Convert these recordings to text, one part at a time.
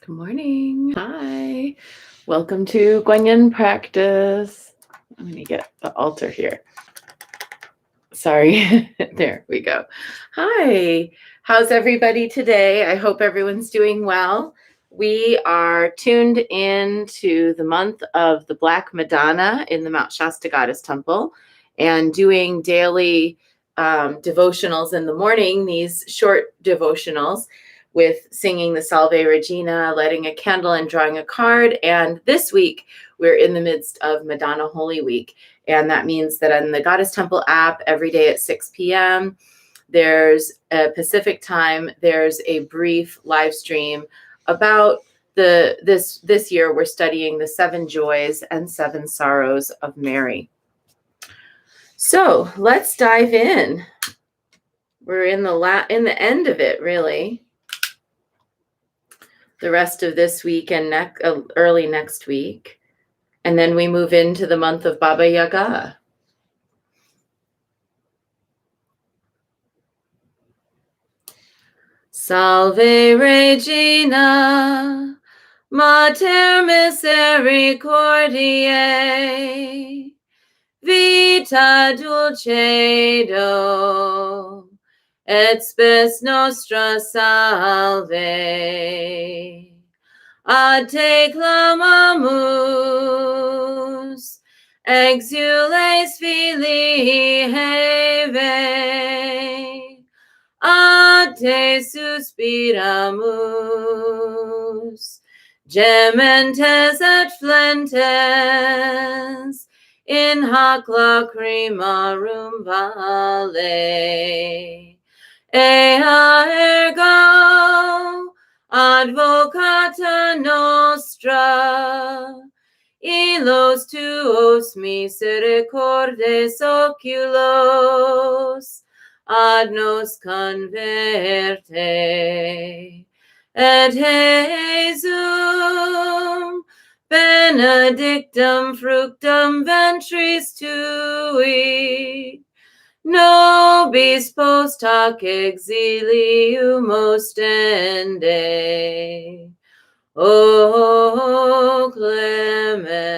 Good morning. Hi. Welcome to Guanyin practice. I'm going to get the altar here. Sorry. There we go. Hi. How's everybody today? I hope everyone's doing well. We are tuned in to the month of the Black Madonna in the Mount Shasta Goddess Temple and doing daily devotionals in the morning, these short devotionals with singing the Salve Regina, lighting a candle, and drawing a card. And this week, we're in the midst of Madonna Holy Week. And that means that on the Goddess Temple app, every day at 6 p.m., there's a Pacific time, there's a brief live stream about this year we're studying the 7 joys and 7 sorrows of Mary. So let's dive in. We're in the end of it, really. The rest of this week and early next week. And then we move into the month of Baba Yaga. Salve Regina, Mater Misericordiae, vita dulcedo, et spes nostra salve. A te clamamus, exules filii Heve, a te suspiramus, gementes et flentes, in hac lacrimarum vale. Ea ergo, advocata nostra, illos tuos misericordes oculos, ad nos converte, et Jesum benedictum fructum ventris tui, nobis post hoc exilium ostende. O clemens,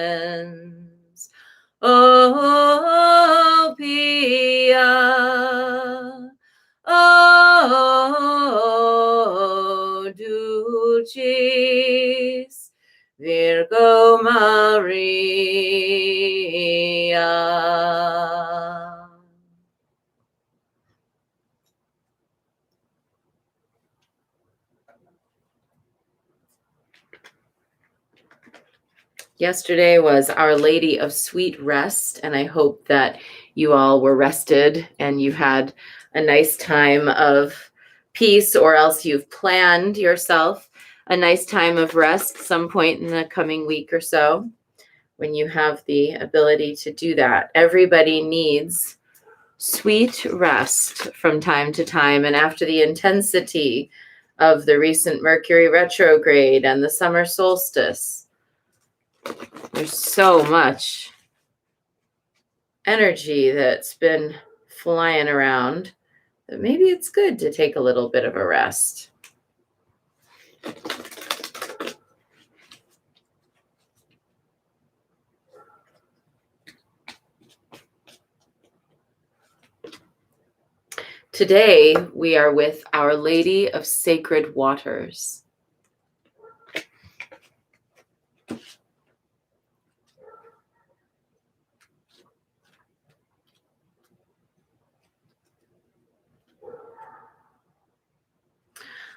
O pia, O dulcis Virgo Maria. Yesterday was Our Lady of Sweet Rest, and I hope that you all were rested and you had a nice time of peace, or else you've planned yourself a nice time of rest some point in the coming week or so when you have the ability to do that. Everybody needs sweet rest from time to time, and after the intensity of the recent Mercury retrograde and the summer solstice, there's so much energy that's been flying around that maybe it's good to take a little bit of a rest. Today, we are with Our Lady of Sacred Waters.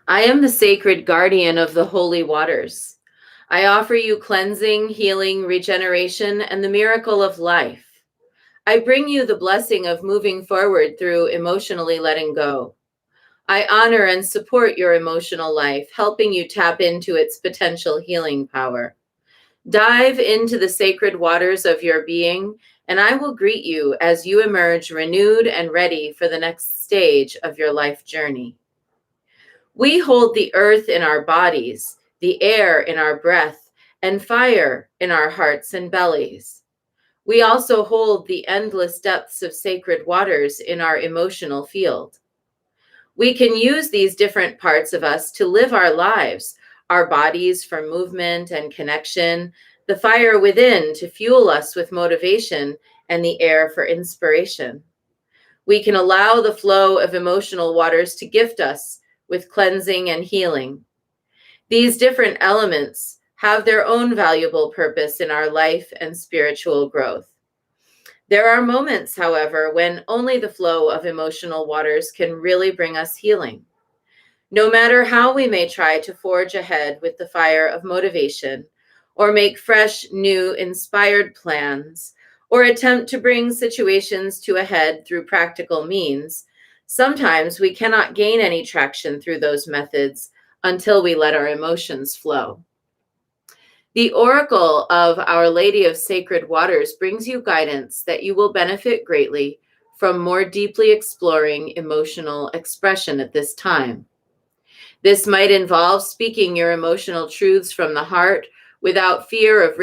I am the sacred guardian of the holy waters. I offer you cleansing, healing, regeneration, and the miracle of life. I bring you the blessing of moving forward through emotionally letting go. I honor and support your emotional life, helping you tap into its potential healing power. Dive into the sacred waters of your being, and I will greet you as you emerge renewed and ready for the next stage of your life journey. We hold the earth in our bodies, the air in our breath, and fire in our hearts and bellies. We also hold the endless depths of sacred waters in our emotional field. We can use these different parts of us to live our lives, our bodies for movement and connection, the fire within to fuel us with motivation, and the air for inspiration. We can allow the flow of emotional waters to gift us with cleansing and healing. These different elements have their own valuable purpose in our life and spiritual growth. There are moments, however, when only the flow of emotional waters can really bring us healing. No matter how we may try to forge ahead with the fire of motivation, or make fresh, new, inspired plans, or attempt to bring situations to a head through practical means, sometimes we cannot gain any traction through those methods until we let our emotions flow. The Oracle of Our Lady of Sacred Waters brings you guidance that you will benefit greatly from more deeply exploring emotional expression at this time. This might involve speaking your emotional truths from the heart without fear of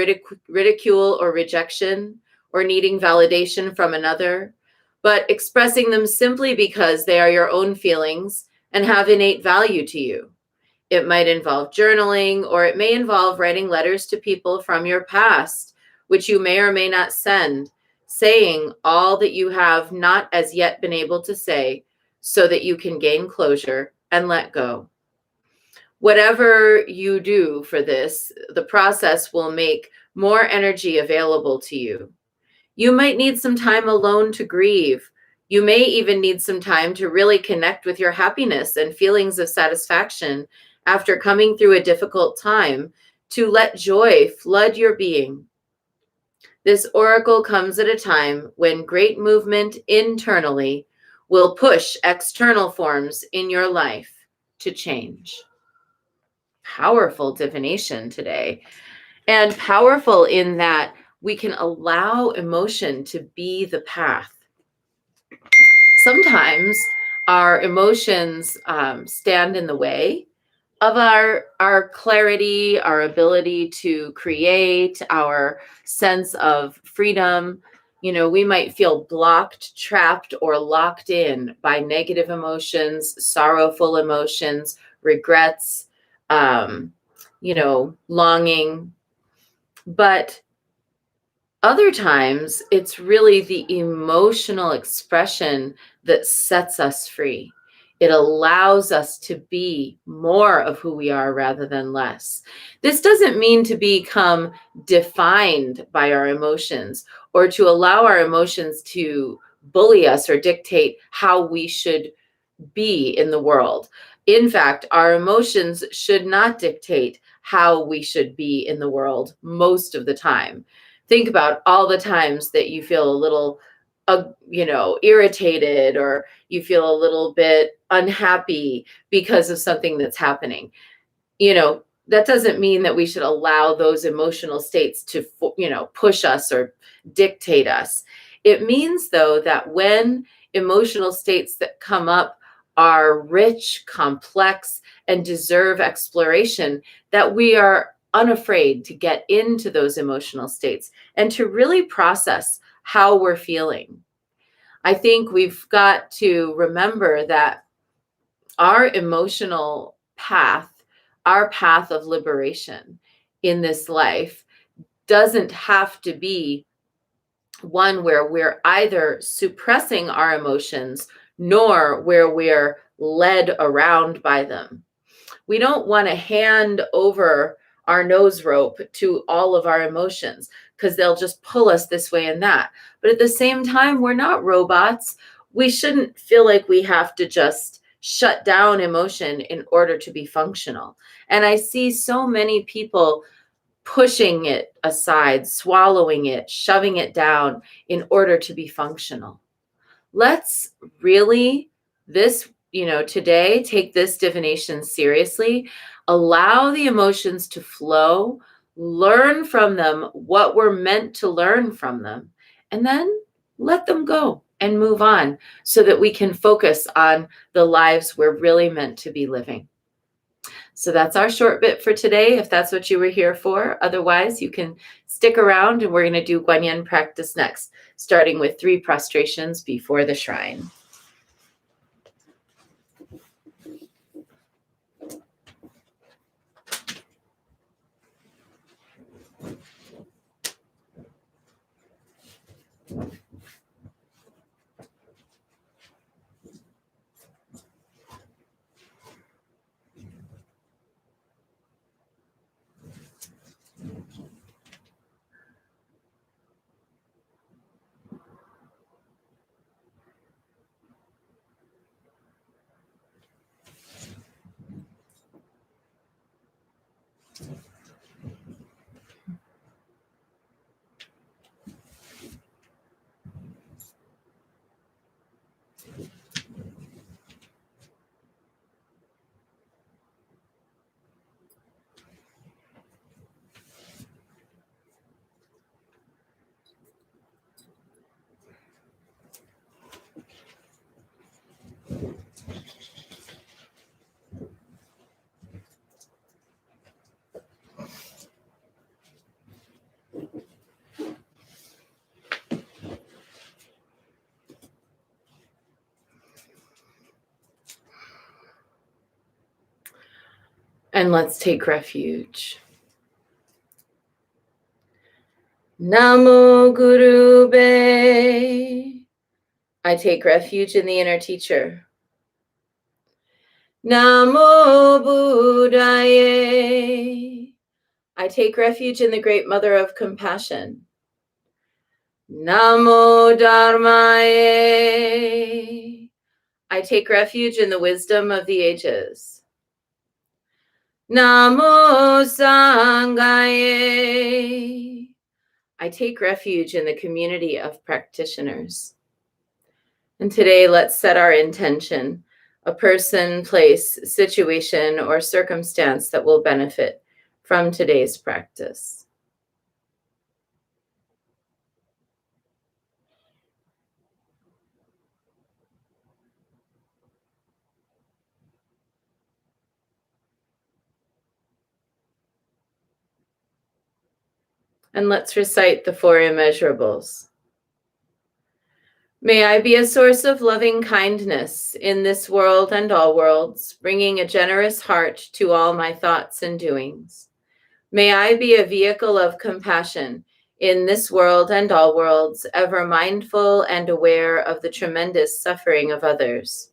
ridicule or rejection, or needing validation from another, but expressing them simply because they are your own feelings and have innate value to you. It might involve journaling, or it may involve writing letters to people from your past, which you may or may not send, saying all that you have not as yet been able to say so that you can gain closure and let go. Whatever you do for this, the process will make more energy available to you. You might need some time alone to grieve. You may even need some time to really connect with your happiness and feelings of satisfaction after coming through a difficult time, to let joy flood your being. This oracle comes at a time when great movement internally will push external forms in your life to change. Powerful divination today, and powerful in that we can allow emotion to be the path. Sometimes our emotions stand in the way of our clarity, our ability to create, our sense of freedom. You know, we might feel blocked, trapped, or locked in by negative emotions, sorrowful emotions, regrets, longing. But other times, it's really the emotional expression that sets us free. It allows us to be more of who we are rather than less. This doesn't mean to become defined by our emotions, or to allow our emotions to bully us or dictate how we should be in the world. In fact, our emotions should not dictate how we should be in the world most of the time. Think about all the times that you feel a little, irritated, or you feel a little bit unhappy because of something that's happening. That doesn't mean that we should allow those emotional states to, push us or dictate us. It means, though, that when emotional states that come up are rich, complex, and deserve exploration, that we are unafraid to get into those emotional states and to really process how we're feeling. I think we've got to remember that our emotional path, our path of liberation in this life, doesn't have to be one where we're either suppressing our emotions nor where we're led around by them. We don't want to hand over our nose rope to all of our emotions, because they'll just pull us this way and that. But at the same time, we're not robots. We shouldn't feel like we have to just shut down emotion in order to be functional. And I see so many people pushing it aside, swallowing it, shoving it down in order to be functional. Let's really, today, take this divination seriously. Allow the emotions to flow, learn from them what we're meant to learn from them, and then let them go and move on so that we can focus on the lives we're really meant to be living. So that's our short bit for today, if that's what you were here for. Otherwise, you can stick around, and we're going to do Guanyin practice next, starting with 3 prostrations before the shrine. And let's take refuge. Namo Guru Be. I take refuge in the inner teacher. Namo Buddhaye. I take refuge in the great mother of compassion. Namo Dharmaye. I take refuge in the wisdom of the ages. Namo Sanghaye. I take refuge in the community of practitioners. And today, let's set our intention, a person, place, situation, or circumstance that will benefit from today's practice. And let's recite the four immeasurables. May I be a source of loving kindness in this world and all worlds, bringing a generous heart to all my thoughts and doings. May I be a vehicle of compassion in this world and all worlds, ever mindful and aware of the tremendous suffering of others.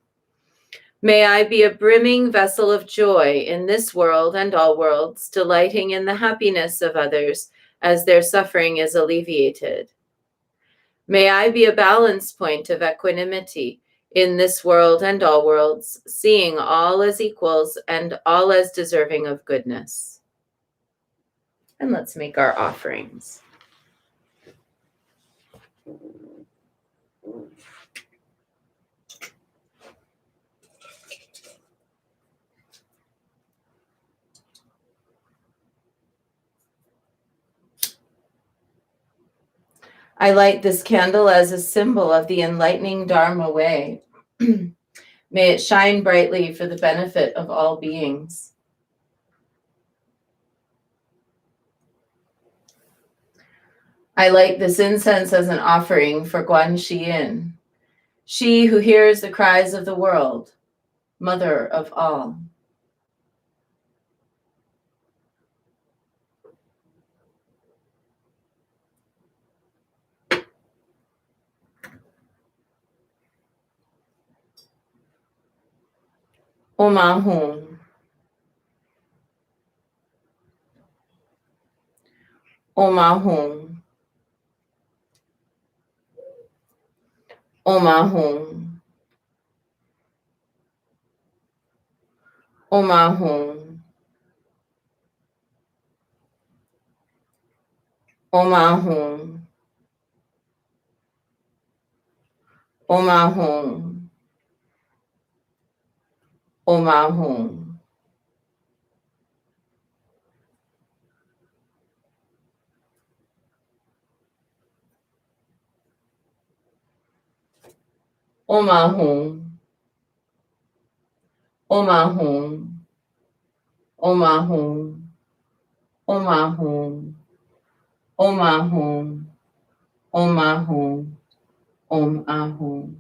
May I be a brimming vessel of joy in this world and all worlds, delighting in the happiness of others as their suffering is alleviated. May I be a balance point of equanimity in this world and all worlds, seeing all as equals and all as deserving of goodness. And let's make our offerings. I light this candle as a symbol of the enlightening Dharma way. May it shine brightly for the benefit of all beings. I light this incense as an offering for Guan Xiyin, she who hears the cries of the world, mother of all. Om Ahum. Om Ahum. Om Ahum. Om Ahum. Om Ahum. Om Ahum. Om Ahum. Om Ahum. Om Ahum. Om Ahum. Om Ahum. Om Ahum. Om Ahum. Om Ahum.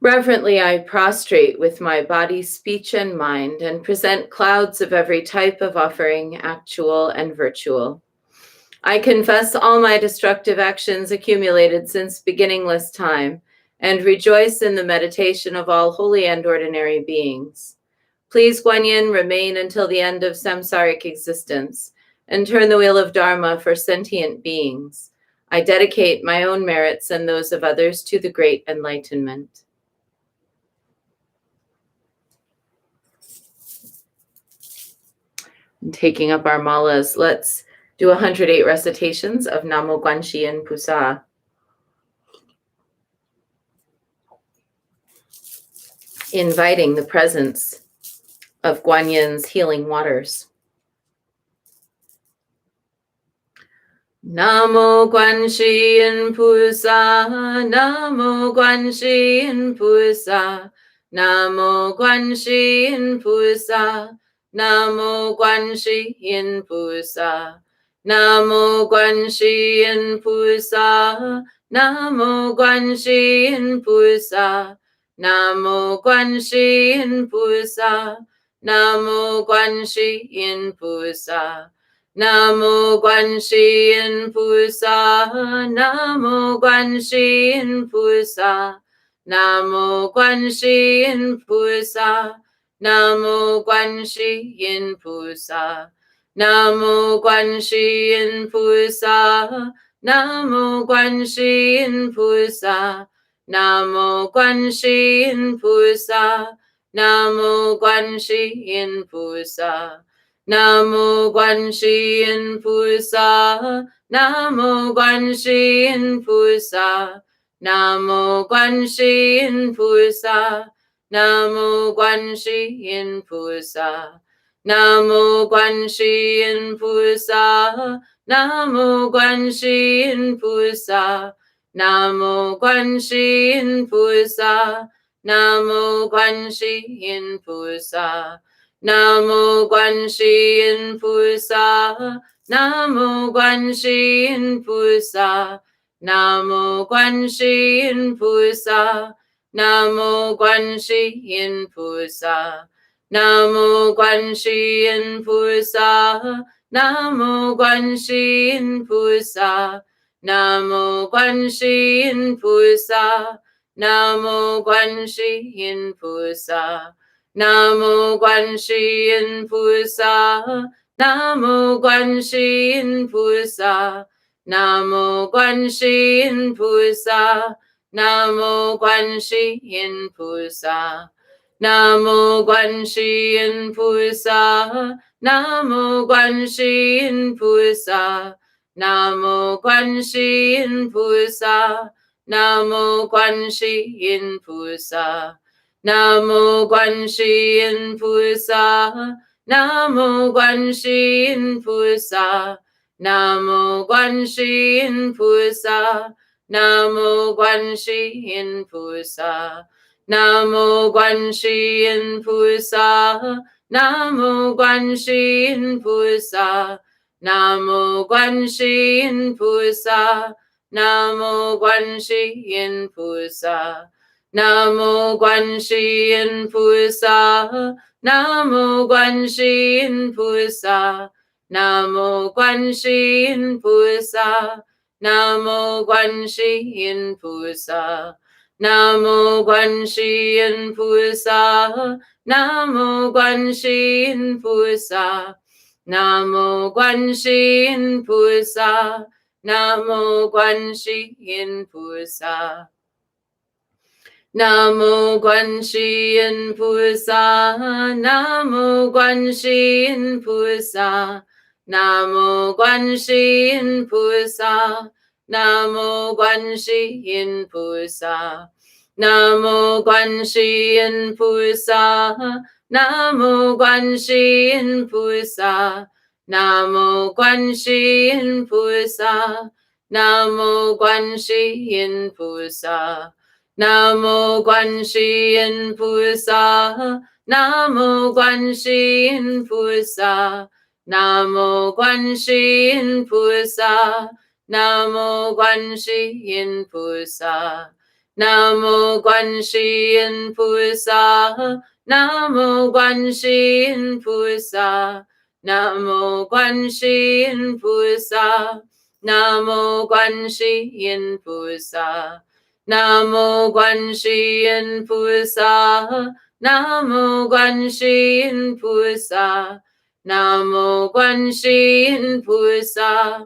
Reverently, I prostrate with my body, speech, and mind, and present clouds of every type of offering, actual and virtual. I confess all my destructive actions accumulated since beginningless time, and rejoice in the meditation of all holy and ordinary beings. Please, Guanyin, remain until the end of samsaric existence, and turn the wheel of Dharma for sentient beings. I dedicate my own merits and those of others to the great enlightenment. And taking up our malas, let's do 108 recitations of Namo Guanxi Yin Pusa. Inviting the presence of Guanyin's healing waters. Namo Guanxi Yin Pusa, Namo Guanxi Yin Pusa, Namo Guanxi Yin Pusa, Namo Guanxi Yin Pusa, Namo Guanxi Yin Pusa, Namo Guanxi Yin Pusa, Namo Guanxi Yin Pusa, Namo Guanxi Yin Pusa. Namo Guanxi Yin Pusa, Namo Guanxi Yin Pusa, Namo Guanxi Yin Pusa, Namo Guanxi Yin Pusa, Namo Guanxi Yin Pusa, Namo Guanxi Yin Pusa, Namo Guanxi Yin Pusa, Namo Guanxi Yin Pusa. Namo Guanxi Yin Pusa, Namo Guanxi Yin Pusa, Namo Guanxi Yin Pusa, Namo Guanxi Yin Pusa, Namo Guanxi Yin Pusa, Namo Guanxi Yin Pusa, Namo Guanxi Yin Pusa, Namo Guanxi Yin Pusa. Namo Guanxi Yin Pusa, Namo Guanxi Yin Pusa, Namo Guanxi Yin Pusa, Namo Guanxi Yin Pusa, Namo Guanxi Yin Pusa, Namo Guanxi Yin Pusa, Namo Guanxi Yin Pusa, Namo Guanxi Yin Pusa. Namo Guanxi Yin Pusa, Namo Guanxi Yin Pusa, Namo Guanxi Yin Pusa, Namo Guanxi Yin Pusa, Namo Guanxi Yin Pusa, Namo Guanxi Yin Pusa, Namo Guanxi Yin Pusa, Namo Guanxi Yin Pusa. Namo Guanxi Yin Pusa, Namo Guanxi Yin Pusa, Namo Guanxi Yin Pusa, Namo Guanxi Yin Pusa, Namo Guanxi Yin Pusa, Namo Guanxi Yin Pusa, Namo Guanxi Yin Pusa, Namo Guanxi Yin Pusa. Namo Guanxi Yin Pusa, Namo Guanxi Yin Pusa, Namo Guanxi Yin Pusa, Namo Guanxi Yin Pusa, Namo Guanxi Yin Pusa, Namo Guanxi Yin Pusa, Namo Guanxi Yin Pusa, Namo Guanxi Yin Pusa. Namo Guanxi Yin Pusa, Namo Guanxi Yin Pusa, Namo Guanxi Yin Pusa, Namo Guanxi Yin Pusa, Namo Guanxi Yin Pusa, Namo Guanxi Yin Pusa, Namo Guanxi Yin Pusa, Namo Guanxi Yin Pusa. Namo Guanxi Yin Pusa, Namo Guanxi Yin Pusa, Namo Guanxi Yin Pusa, Namo Guanxi Yin Pusa, Namo Guanxi Yin Pusa, Namo Guanxi Yin Pusa, Namo Guanxi Yin Pusa, Namo Guanxi Yin Pusa. Namo Guanxi Yin Pusa, Namo Guanxi Yin Pusa, Namo Guanxi Yin Pusa,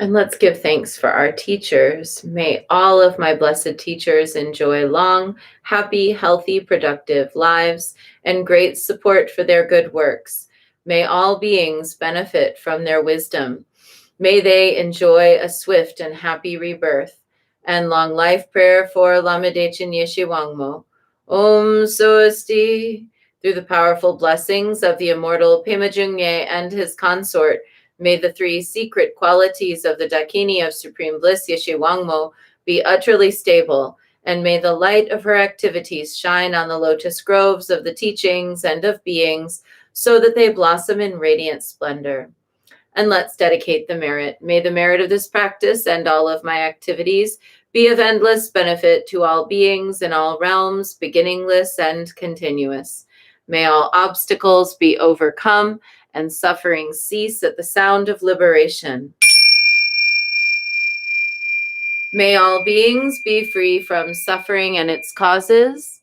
And let's give thanks for our teachers. May all of my blessed teachers enjoy long, happy, healthy, productive lives and great support for their good works. May all beings benefit from their wisdom. May they enjoy a swift and happy rebirth. And long life prayer for Lama Dechen Yeshe Wangmo. Om Swasti. Through the powerful blessings of the immortal Pema Jungye and his consort, may the three secret qualities of the Dakini of Supreme Bliss, Yeshe Wangmo, be utterly stable, and may the light of her activities shine on the lotus groves of the teachings and of beings, so that they blossom in radiant splendor. And let's dedicate the merit. May the merit of this practice and all of my activities be of endless benefit to all beings in all realms, beginningless and continuous. May all obstacles be overcome and suffering cease at the sound of liberation. May all beings be free from suffering and its causes.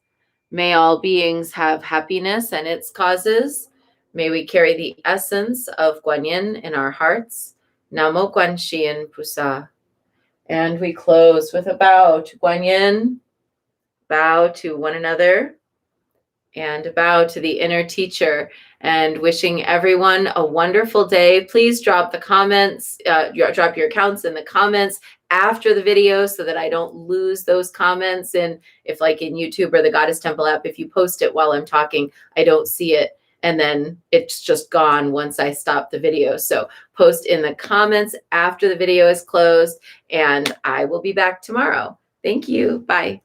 May all beings have happiness and its causes. May we carry the essence of Guanyin in our hearts. Namo Guanxin Pusa. And we close with a bow to Guanyin, bow to one another, and a bow to the inner teacher, and wishing everyone a wonderful day. Please drop the comments, drop your accounts in the comments after the video so that I don't lose those comments. And if like in YouTube or the Goddess Temple app, if you post it while I'm talking, I don't see it. And then it's just gone once I stop the video. So post in the comments after the video is closed, and I will be back tomorrow. Thank you. Bye.